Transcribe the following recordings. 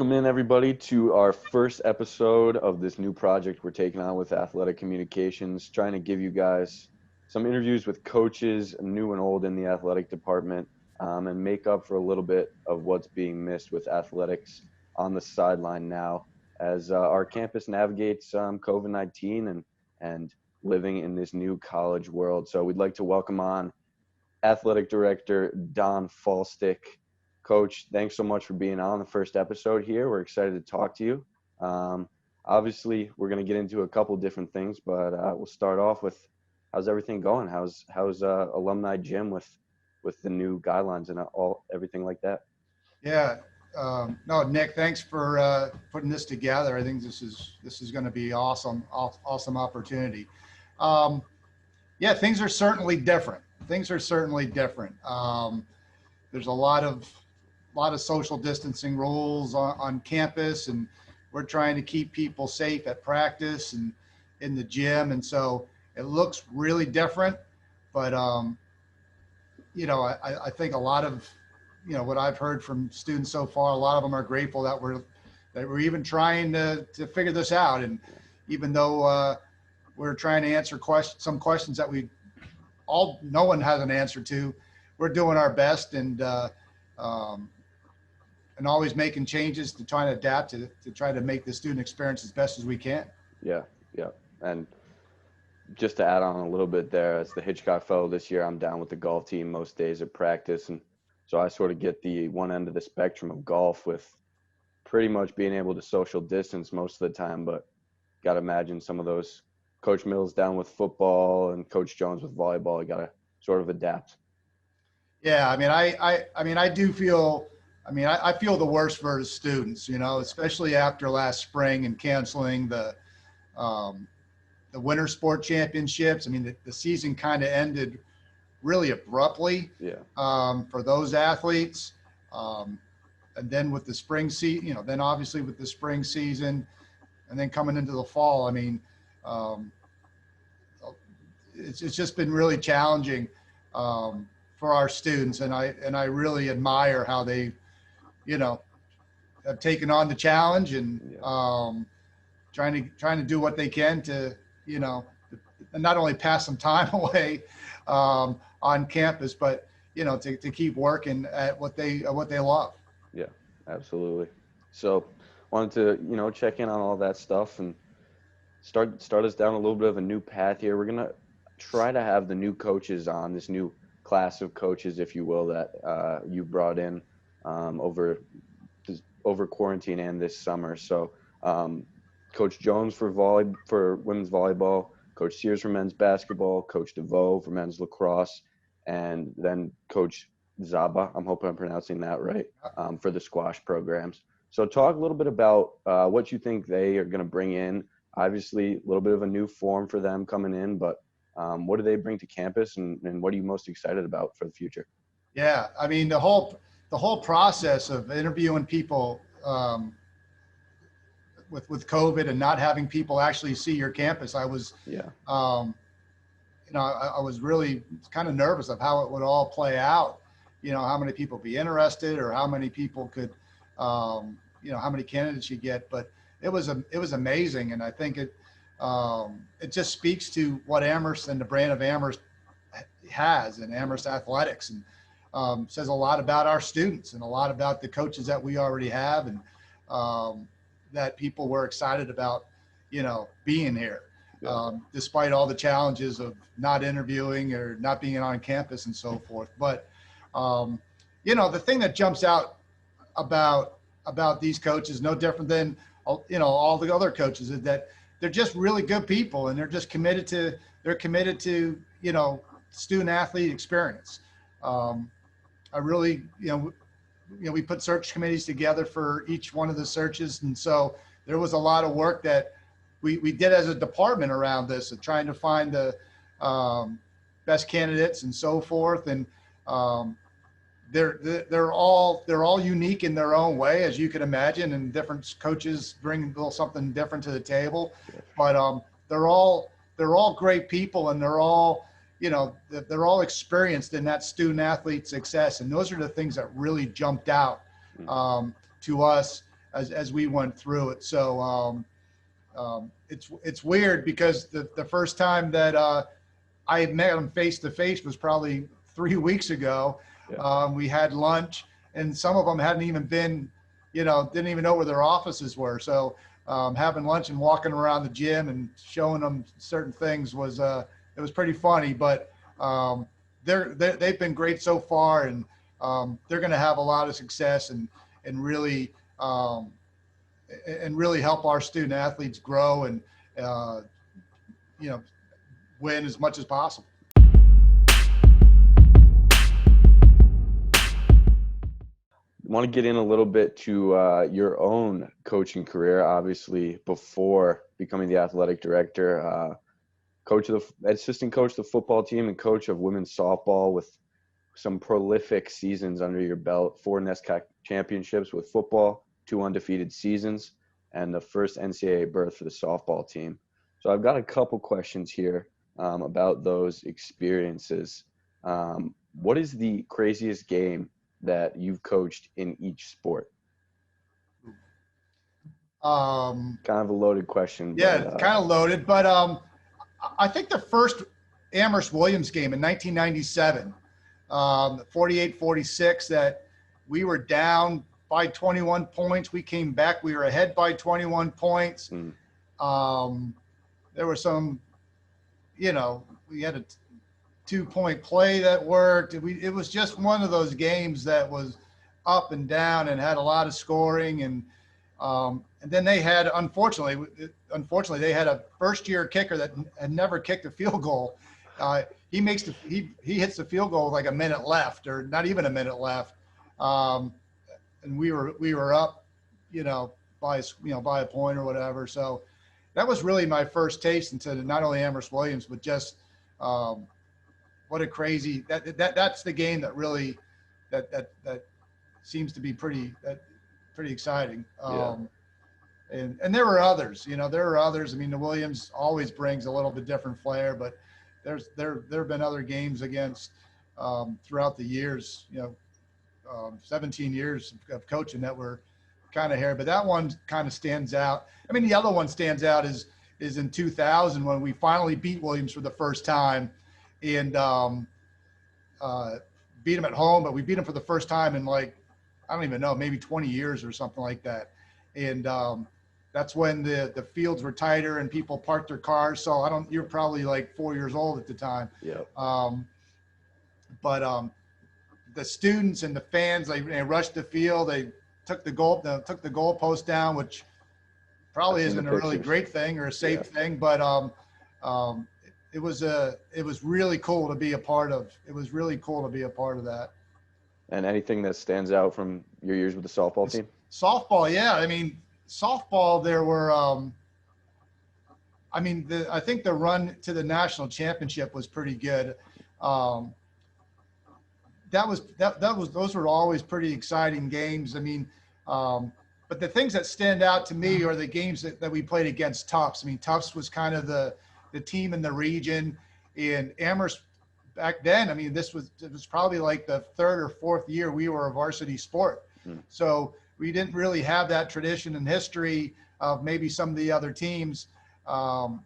Welcome in, everybody, to our first episode of this new project we're taking on with Athletic Communications, trying to give you guys some interviews with coaches, new and old, in the athletic department, and make up for a little bit of what's being missed with athletics on the sideline now as our campus navigates COVID-19 and living in this new college world. So we'd like to welcome on Athletic Director Don Faulstick. Coach, thanks so much for being on the first episode here. We're excited to talk to you. Obviously, we're going to get into a couple different things, but we'll start off with how's everything going? How's alumni gym with the new guidelines and everything like that? Yeah, no, Nick, thanks for putting this together. I think this is going to be awesome opportunity. Yeah, things are certainly different. There's a lot of social distancing rules on campus, and we're trying to keep people safe at practice and in the gym. And so it looks really different, but I think a lot of, what I've heard from students so far, a lot of them are grateful that we're even trying to figure this out. And even though we're trying to answer some questions that no one has an answer to, we're doing our best and always making changes to try to adapt to try to make the student experience as best as we can. Yeah. And just to add on a little bit there, as the Hitchcock fellow this year, I'm down with the golf team most days at practice. And so I sort of get the one end of the spectrum of golf with pretty much being able to social distance most of the time. But got to imagine some of those Coach Mills down with football and Coach Jones with volleyball. You got to sort of adapt. Yeah, I do feel, I feel the worst for the students, especially after last spring and canceling the winter sport championships. The season kind of ended really abruptly for those athletes. And then with the spring season, then obviously with the spring season and then coming into the fall, it's just been really challenging for our students. And I really admire how they, have taken on the challenge and trying to do what they can to, not only pass some time away on campus, but, to keep working at what they love. Yeah, absolutely. So wanted to, check in on all that stuff and start us down a little bit of a new path here. We're going to try to have the new coaches on, this new class of coaches, if you will, that you brought in over quarantine and this summer. So Coach Jones for women's volleyball, Coach Sears for men's basketball, Coach DeVoe for men's lacrosse, and then Coach Zaba, I'm hoping I'm pronouncing that right, for the squash programs. So talk a little bit about what you think they are going to bring in. Obviously, a little bit of a new form for them coming in, but what do they bring to campus, and what are you most excited about for the future? Yeah, the whole process of interviewing people with COVID and not having people actually see your campus, I was I was really kind of nervous of how it would all play out. How many people be interested, or how many people could, how many candidates you get. But it was amazing, and I think it just speaks to what Amherst and the brand of Amherst has, and Amherst Athletics, and says a lot about our students and a lot about the coaches that we already have, and that people were excited about, being here, despite all the challenges of not interviewing or not being on campus and so forth. But, the thing that jumps out about these coaches, no different than, all the other coaches, is that they're just really good people, and they're just committed to student athlete experience. I really, we put search committees together for each one of the searches. And so there was a lot of work that we did as a department around this, and trying to find the best candidates and so forth. And they're all unique in their own way, as you can imagine, and different coaches bring a little something different to the table. But they're all great people, and they're all experienced in that student athlete success. And those are the things that really jumped out to us as we went through it. So it's weird because the first time that I had met him face to face was probably 3 weeks ago. Yeah. We had lunch, and some of them hadn't even been, didn't even know where their offices were. So having lunch and walking around the gym and showing them certain things was it was pretty funny. But they've been great so far, and they're going to have a lot of success and really really help our student athletes grow and win as much as possible. Want to get in a little bit to your own coaching career. Obviously, before becoming the athletic director, assistant coach of the football team and coach of women's softball with some prolific seasons under your belt, 4 NESCAC championships with football, 2 undefeated seasons, and the first NCAA berth for the softball team. So I've got a couple questions here about those experiences. What is the craziest game that you've coached in each sport? Kind of a loaded question. Yeah, kind of loaded, but I think the first Amherst Williams game in 1997, 48-46, that we were down by 21 points. We came back. We were ahead by 21 points. There were some, we had a 2-point play that worked. It was just one of those games that was up and down and had a lot of scoring. And then they had, unfortunately, they had a first-year kicker that had never kicked a field goal. He hits the field goal with like a minute left, or not even a minute left, and we were up, by a point or whatever. So that was really my first taste into not only Amherst Williams, but just what a crazy that's the game that really that seems to be pretty exciting. And there were others, there are others. I mean, the Williams always brings a little bit different flair, but there have been other games against throughout the years, 17 years of coaching that were kind of hair, but that one kind of stands out. I mean, the other one stands out is in 2000 when we finally beat Williams for the first time, and beat them at home, but we beat them for the first time in I don't even know, maybe 20 years or something like that. And that's when the fields were tighter and people parked their cars. So you're probably like 4 years old at the time. Yeah. But the students and the fans, they rushed the field. They took the goalpost down, which probably isn't a really great thing or a safe thing, but it was really cool to be a part of. It was really cool to be a part of that. And anything that stands out from your years with the softball team? Softball, yeah. I mean, softball, there were, I think the run to the national championship was pretty good. Those were always pretty exciting games. I mean, but the things that stand out to me are the games that we played against Tufts. I mean, Tufts was kind of the team in the region, and Amherst back then, I mean, it was probably like the 3rd or 4th year we were a varsity sport. So we didn't really have that tradition and history of maybe some of the other teams. And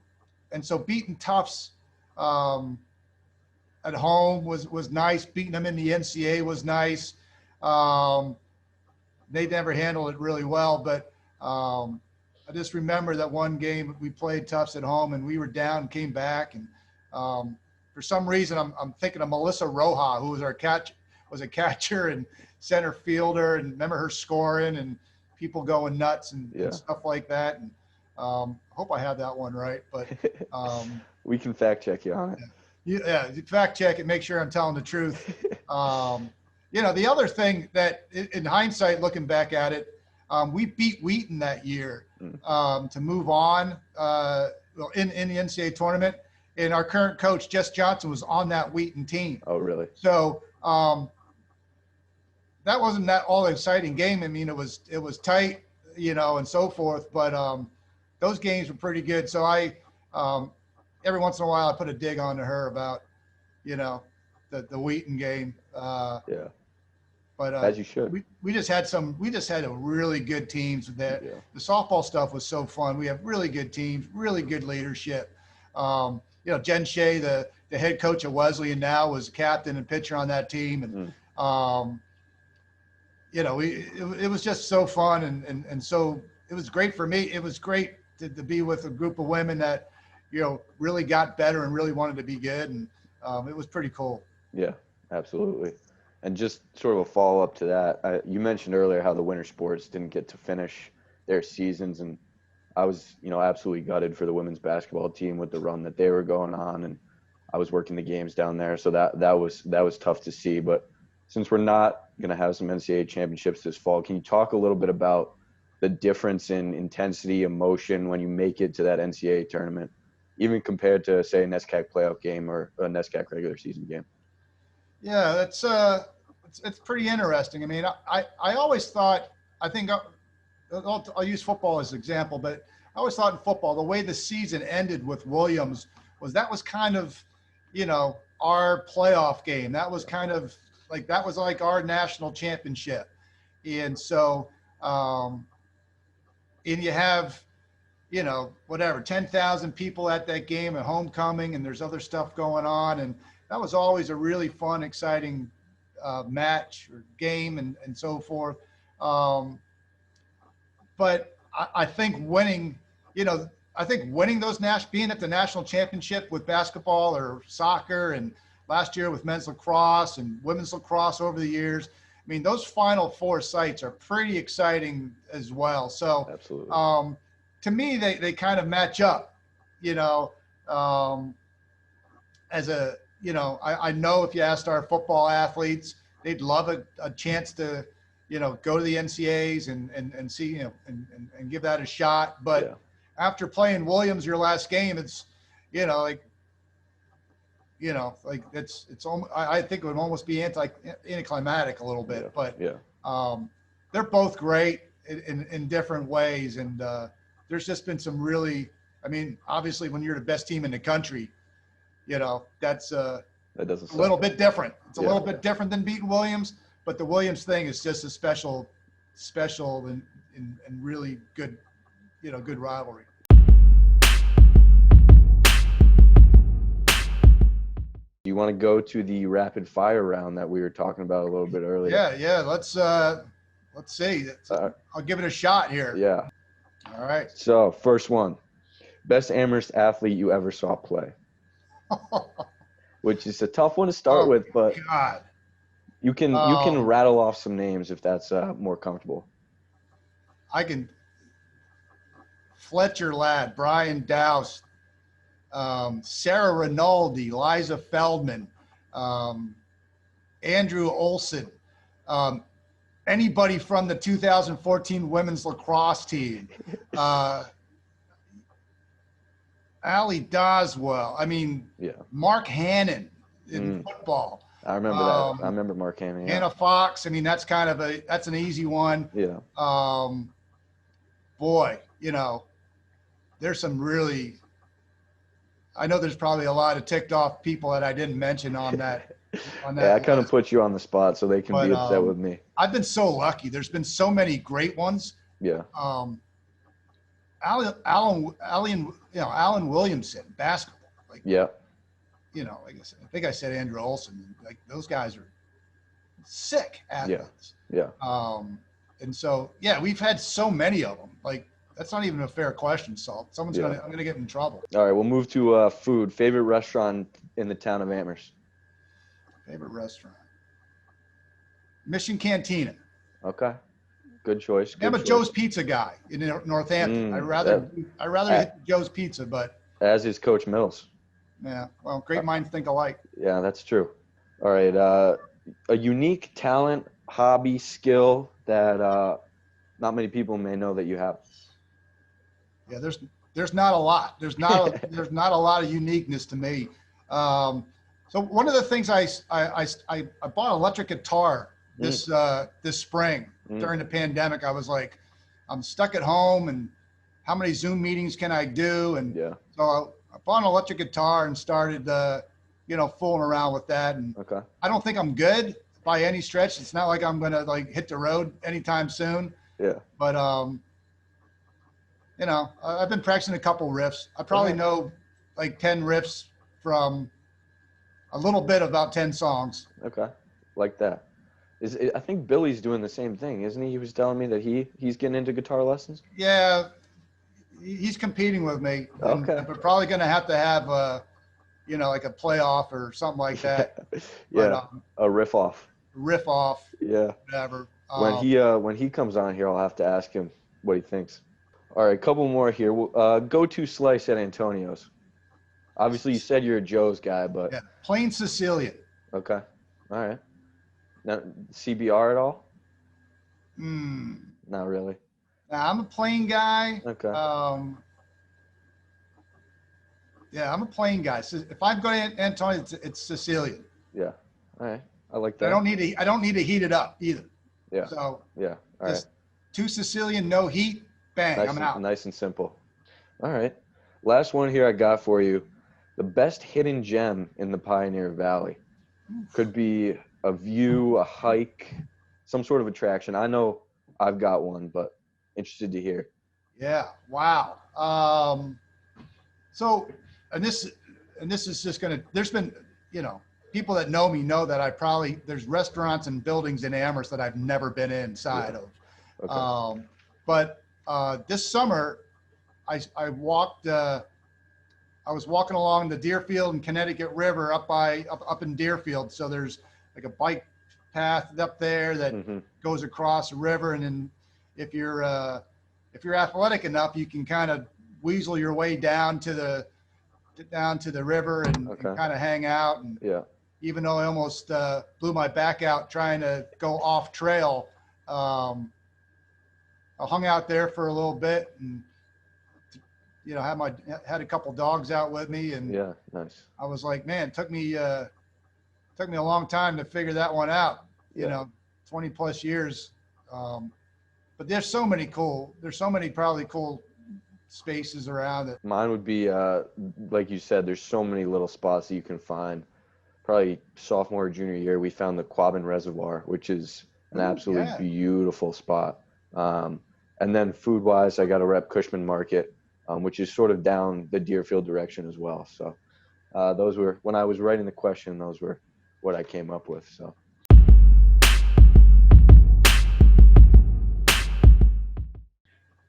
so beating Tufts at home was nice. Beating them in the NCAA was nice. They never handled it really well, but I just remember that one game we played Tufts at home and we were down and came back. And for some reason, I'm thinking of Melissa Roja, who was a catcher and center fielder, and remember her scoring and people going nuts and stuff like that. And hope I have that one right, but we can fact check you on it. Yeah, fact check it, make sure I'm telling the truth. The other thing that in hindsight, looking back at it, we beat Wheaton that year to move on in the NCAA tournament. And our current coach, Jess Johnson, was on that Wheaton team. Oh, really? So that wasn't that all exciting game. I mean, it was tight, and so forth. But those games were pretty good. So I every once in a while I put a dig onto her about, the Wheaton game. Yeah. But As you should. we just had a really good teams. That Yeah. the softball stuff was so fun. We have really good teams, really good leadership. Jen Shea, the head coach of Wesleyan now, was captain and pitcher on that team, and it was just so fun, and so it was great for me. It was great to be with a group of women that really got better and really wanted to be good, and it was pretty cool. Yeah, absolutely. And just sort of a follow-up to that, you mentioned earlier how the winter sports didn't get to finish their seasons, and I was, absolutely gutted for the women's basketball team with the run that they were going on, and I was working the games down there, so that was tough to see. But since we're not going to have some NCAA championships this fall, can you talk a little bit about the difference in intensity, emotion when you make it to that NCAA tournament, even compared to, say, a NESCAC playoff game or a NESCAC regular season game? Yeah, it's pretty interesting. I mean, I always thought, I think I'll use football as an example, but I always thought in football, the way the season ended with Williams was kind of, our playoff game. That was kind of like our national championship. And so, and you have, 10,000 people at that game at homecoming, and there's other stuff going on. And that was always a really fun, exciting match or game and so forth. But I think winning, those being at the national championship with basketball or soccer, and last year with men's lacrosse and women's lacrosse over the years, I mean, those Final Four sites are pretty exciting as well. So, absolutely. To me, they kind of match up, as a, I know if you asked our football athletes, they'd love a chance to, go to the NCAAs and see, and give that a shot. But after playing Williams your last game, it's, it's almost, I think it would almost be anticlimactic a little bit. But they're both great in different ways. And there's just been some really, I mean, obviously when you're the best team in the country, that's that doesn't a little bit different. It's a little bit different than beating Williams, but the Williams thing is just a special and really good, good rivalry. You want to go to the rapid fire round that we were talking about a little bit earlier? Yeah. Let's see. I'll give it a shot here. Yeah. All right. So first one, best Amherst athlete you ever saw play. Which is a tough one to start with, but God. you can rattle off some names if that's more comfortable. I can. Fletcher Ladd, Brian Dowse, Sarah Rinaldi, Liza Feldman, Andrew Olson, anybody from the 2014 women's lacrosse team, Allie Doswell. I mean, Mark Hannon in football. I remember that. I remember Mark Hannon. Hannah Fox. I mean, that's an easy one. Yeah. Boy, there's some really. I know there's probably a lot of ticked off people that I didn't mention on that. Yeah, I kind of put you on the spot so they can be upset with me. I've been so lucky. There's been so many great ones. Yeah. Alan Williamson, basketball. Like, like I think I said Andrew Olson. Like those guys are sick athletes. Yeah. And so we've had so many of them. Like that's not even a fair question, Salt. I'm gonna get in trouble. All right, we'll move to food. Favorite restaurant in the town of Amherst. Favorite restaurant. Mission Cantina. Okay. Good choice. I'm a Joe's Pizza guy in Northampton. I'd rather hit Joe's Pizza, but as is Coach Mills. Yeah. Well, great minds think alike. Yeah, that's true. All right. A unique talent, hobby, skill that not many people may know that you have. Yeah, there's not a lot. There's not a lot of uniqueness to me. So one of the things I bought an electric guitar this spring during the pandemic. I was like, I'm stuck at home, and how many Zoom meetings can I do? And so I bought an electric guitar and started fooling around with that. And I don't think I'm good, by any stretch. It's not like I'm going to like hit the road anytime soon, Yeah. but, you know, I've been practicing a couple riffs. I probably Okay. know like 10 riffs from a little bit about 10 songs. Okay. Like that. I think Billy's doing the same thing, isn't he? He was telling me that he's getting into guitar lessons. Yeah, he's competing with me, and Okay. we're probably going to have you know, like a playoff or something like Yeah. that. But Yeah. A riff off. riff off, Yeah. whatever. When he comes on here, I'll have to ask him what he thinks. All right, a couple more here. Go-to slice at Antonio's. Obviously, you said you're a Joe's guy, but Yeah, plain Sicilian. okay. All right. Now, CBR at all? Mm. Not really. Now, I'm a plain guy. Okay. Yeah, I'm a plain guy. So if I'm going to Antonio, it's Sicilian. Yeah. All right. I like I that. don't need to heat it up either. Yeah. So Yeah. All just right. 2 Sicilian, no heat, bang, I'm out. Nice and simple. All right. Last one here I got for you. The best hidden gem in the Pioneer Valley. Could be a view, a hike, some sort of attraction. I know I've got one, but interested to hear. Yeah. Wow. So, and this is just gonna. There's been, you know, people that know me know that there's restaurants and buildings in Amherst that I've never been inside of. Okay. But this summer, I walked. I was walking along the Deerfield and Connecticut River up in Deerfield. So there's like a bike path up there that goes across the river, and then if you're athletic enough, you can kind of weasel your way down to the river and kind of hang out. And even though I almost blew my back out trying to go off trail, I hung out there for a little bit and, you know, had a couple dogs out with me, and yeah, nice. I was like, man, it took me a long time to figure that one out. You know, 20 plus years. But there's so many probably cool spaces around it. Mine would be, like you said, there's so many little spots that you can find. Probably sophomore or junior year, we found the Quabbin Reservoir, which is an absolutely beautiful spot. And then food-wise, I got to rep Cushman Market, which is sort of down the Deerfield direction as well. So those were, when I was writing the question, those were what I came up with. So.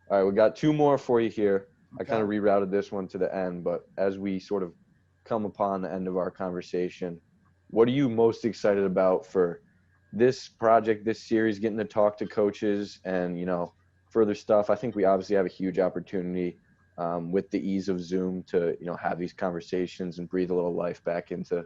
All right, we got 2 more for you here. I kind of rerouted this one to the end, but as we sort of come upon the end of our conversation, what are you most excited about for this project, this series, getting to talk to coaches and, you know, further stuff? I think we obviously have a huge opportunity with the ease of Zoom to, you know, have these conversations and breathe a little life back into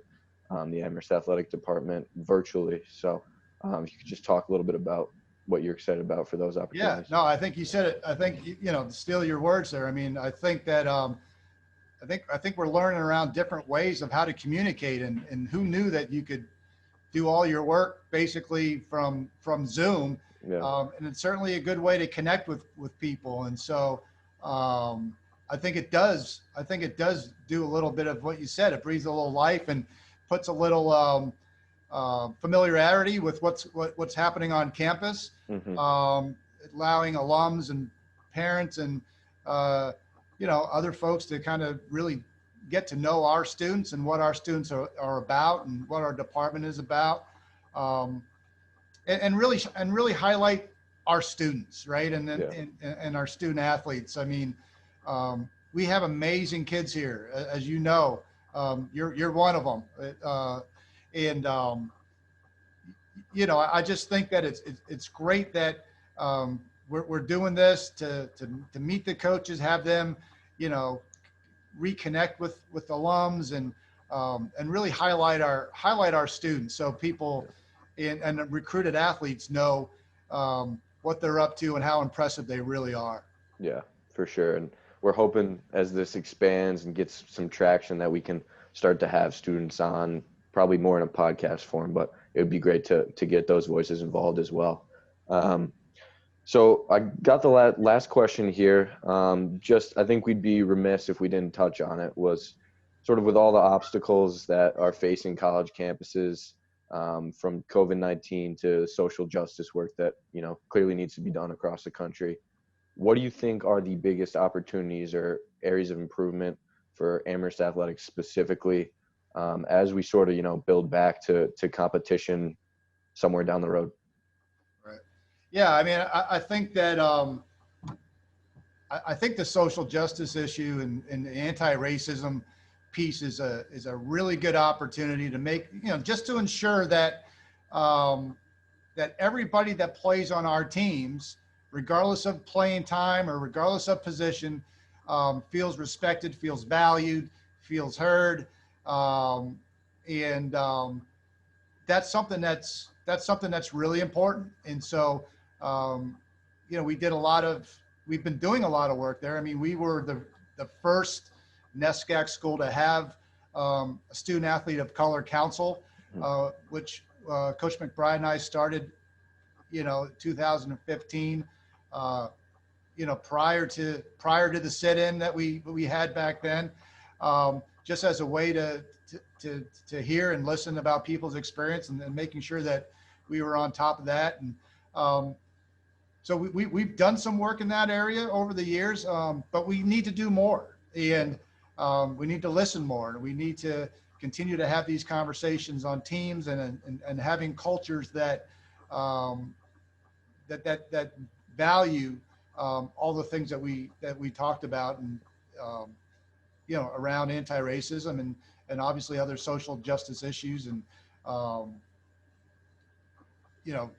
the Amherst Athletic Department virtually. So if you could just talk a little bit about what you're excited about for those opportunities. Yeah, no, I think you said it. I think, you know, to steal your words there. I mean, I think that I think we're learning around different ways of how to communicate, and who knew that you could do all your work basically from Zoom. And it's certainly a good way to connect with people. And so I think it does do a little bit of what you said. It breathes a little life and puts a little familiarity with what's happening on campus, allowing alums and parents and you know, other folks to kind of really get to know our students and what our students are about and what our department is about, and really highlight our students, right? And our student athletes. I mean, we have amazing kids here, as you know. You're one of them. And you know, I just think that it's great that we're doing this to meet the coaches, have them, you know, reconnect with alums and really highlight our students, so people and recruited athletes know what they're up to and how impressive they really are. Yeah, for sure. And we're hoping as this expands and gets some traction that we can start to have students on, probably more in a podcast form, but it would be great to get those voices involved as well. So I got the last question here. Just, I think we'd be remiss if we didn't touch on it, was sort of with all the obstacles that are facing college campuses, from COVID-19 to social justice work that, clearly needs to be done across the country. What do you think are the biggest opportunities or areas of improvement for Amherst Athletics specifically, as we sort of, build back to competition somewhere down the road? Right. Yeah. I mean, I think that I think the social justice issue and the anti-racism piece is a really good opportunity to make, just to ensure that that everybody that plays on our teams, regardless of playing time or regardless of position, feels respected, feels valued, feels heard, and that's something that's really important. And so, um, we've been doing a lot of work there. I mean, we were the first NESCAC school to have a student athlete of color council, which Coach McBride and I started, 2015. Prior to the sit-in that we had back then, just as a way to hear and listen about people's experience, and making sure that we were on top of that. And so we've done some work in that area over the years, but we need to do more, and we need to listen more, and we need to continue to have these conversations on teams, and having cultures that that value all the things that we talked about, and around anti-racism, and obviously other social justice issues, and you know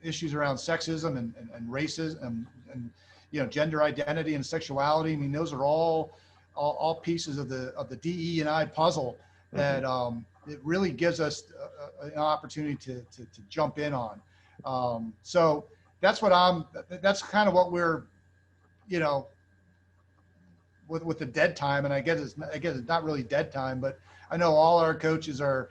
issues around sexism and racism, and gender identity and sexuality. I mean, those are all pieces of the DE&I puzzle that it really gives us an opportunity to jump in on. So that's kind of what we're, with the dead time. And I guess it's not really dead time, but I know all our coaches are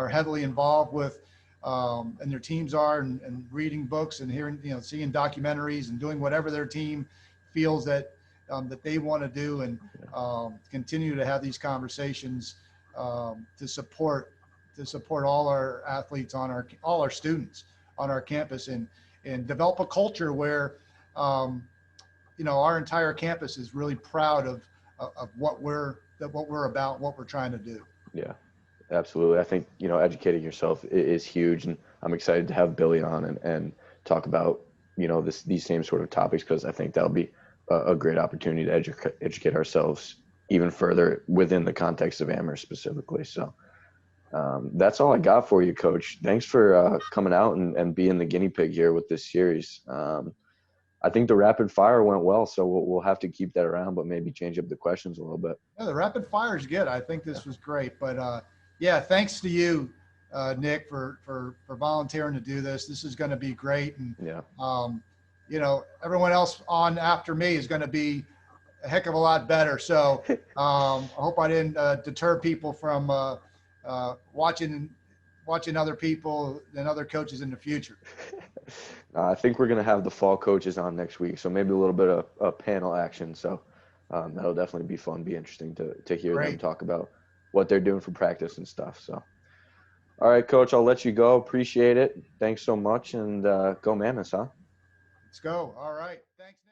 heavily involved with, and their teams are, and reading books and hearing, seeing documentaries and doing whatever their team feels that they want to do, and continue to have these conversations to support all our athletes all our students on our campus, and develop a culture where our entire campus is really proud of what we're about, what we're trying to do. Yeah, absolutely. I think, educating yourself is huge, and I'm excited to have Billy on and talk about, these same sort of topics, because I think that'll be a great opportunity to educate ourselves even further within the context of Amherst specifically. So that's all I got for you, Coach. Thanks for coming out and being the guinea pig here with this series. I think the rapid fire went well, so we'll have to keep that around, but maybe change up the questions a little bit. Yeah, the rapid fire is good. I think this was great. But yeah, thanks to you, Nick, for volunteering to do this. This is going to be great. And everyone else on after me is going to be a heck of a lot better. So I hope I didn't deter people from watching other people and other coaches in the future. I think we're going to have the fall coaches on next week, so maybe a little bit of panel action. So that'll definitely be fun, be interesting to hear them talk about what they're doing for practice and stuff. So, all right, Coach, I'll let you go. Appreciate it. Thanks so much, and go Mammoths, huh? Let's go. All right. Thanks.